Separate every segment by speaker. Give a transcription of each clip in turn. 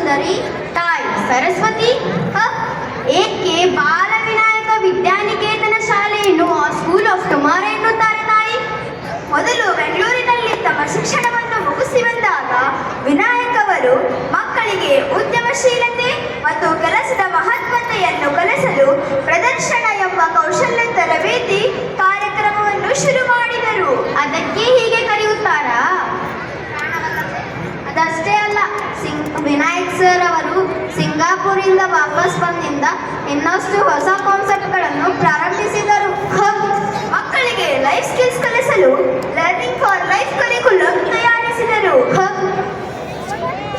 Speaker 1: ಸುಂದರಿ ತಾಯಿ ಸರಸ್ವತಿ. ಏಕೆ ಬಾಲವಿನಾಯಕ ವಿದ್ಯಾನಿಕೇತನ ಶಾಲೆಯನ್ನು ಸ್ಕೂಲ್ ಆಫ್ ಟುಮಾರೋ ಎನ್ನುತ್ತಾರೆ ತಾಯಿ? ಮೊದಲು ಬೆಂಗಳೂರಿನಲ್ಲಿ ತಮ್ಮ ಶಿಕ್ಷಣವನ್ನು ಮುಗಿಸಿ ಬಂದಾಗ ವಿನಾಯಕ್ ಅವರು ಮಕ್ಕಳಿಗೆ ಉದ್ಯಮಶೀಲತೆ ಮತ್ತು ಕೆಲಸದ ಮಹತ್ವತೆಯನ್ನು ಕಲಿಸಲು ಪ್ರದರ್ಶನ ಎಂಬ ಕೌಶಲ್ಯ ತರಬೇತಿ ಕಾರ್ಯಕ್ರಮವನ್ನು ಶುರು ಮಾಡಿದರು. ಅದಕ್ಕೆ ಹೀಗೆ ಕರೆಯುತ್ತಾರಾ? ಅದಷ್ಟೇ ಅಲ್ಲ, ವಿನಾಯಕ್ ಸರ್ ಅವರು ಸಿಂಗಾಪುರಿಂದ ವಾಪಸ್ ಬಂದಿಂದ ಇನ್ನಷ್ಟು ಹೊಸ ಕಾನ್ಸೆಪ್ಟ್ಗಳನ್ನು ಪ್ರಾರಂಭಿಸಿದರು. ಮಕ್ಕಳಿಗೆ ಲೈಫ್ ಸ್ಕಿಲ್ಸ್ ಕಲಿಸಲು ಲರ್ನಿಂಗ್ ಫಾರ್ ಲೈಫ್ ಕರಿಕ್ಯುಲಮ್ ತಯಾರಿಸಿದರು.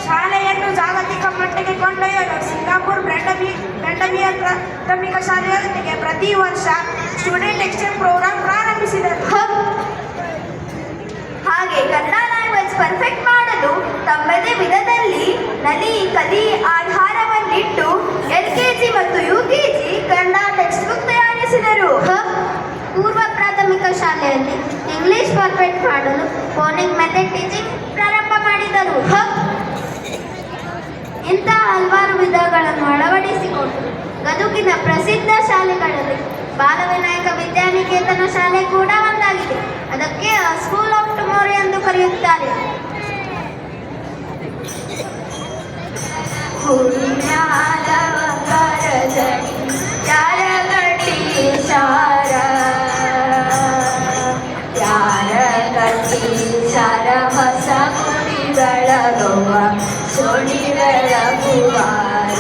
Speaker 2: ಶಾಲೆಯನ್ನು ಜಾಗತಿಕ ಮಟ್ಟಕ್ಕೆ ಕೊಂಡೊಯ್ಯಲು ಸಿಂಗಾಪುರ್ ಬ್ರೆಂಡಮಿಯರ್ ಪ್ರಾಥಮಿಕ ಶಾಲೆಯೊಂದಿಗೆ ಪ್ರತಿ ವರ್ಷ ಸ್ಟೂಡೆಂಟ್ ಎಕ್ಸ್ಚೇಂಜ್ ಪ್ರೋಗ್ರಾಂ ಪ್ರಾರಂಭಿಸಿದರು.
Speaker 1: ಹಾಗೆ ಕನ್ನಡ ಲ್ಯಾಂಗ್ವೇಜ್ ಪರ್ಫೆಕ್ಟ್ ಮಾಡಲು ತಮ್ಮದೇ ವಿಧದಲ್ಲಿ ನಲಿ ಕಲಿ ಆಧಾರವನ್ನಿಟ್ಟು LKG ಮತ್ತು UKG ಕನ್ನಡ ಟೆಕ್ಸ್ಟ್ ಬುಕ್ ತಯಾರಿಸಿದರು. ಪೂರ್ವ ಪ್ರಾಥಮಿಕ ಶಾಲೆಯಲ್ಲಿ ಇಂಗ್ಲಿಷ್ ಪರ್ಫೆಕ್ಟ್ ಮಾಡಲು ಫೋನಿಕ್ ಮೆಥಡ್ ಟೀಚಿಂಗ್ ಪ್ರಾರಂಭ ಮಾಡಿದರು. ಇಂತಹ ಹಲವಾರು ವಿಧಗಳನ್ನು ಅಳವಡಿಸಿಕೊಂಡು ಗದುಗಿನ ಪ್ರಸಿದ್ಧ ಶಾಲೆಗಳಲ್ಲಿ ಬಾಲವಿನಾಯಕ ವಿದ್ಯಾನಿಕೇತನ ಶಾಲೆ ಕೂಡ ಒಂದಾಗಿದೆ. ಅದಕ್ಕೆ ಸ್ಕೂಲ್ ಆಫ್ ಟುಮಾರೋ ಎಂದು ಕರೆಯುತ್ತಾರೆ. ಹೊಸ ಕುಡಿಗಳ ಸೋಣಿ ಬೆಳಗುವಾರ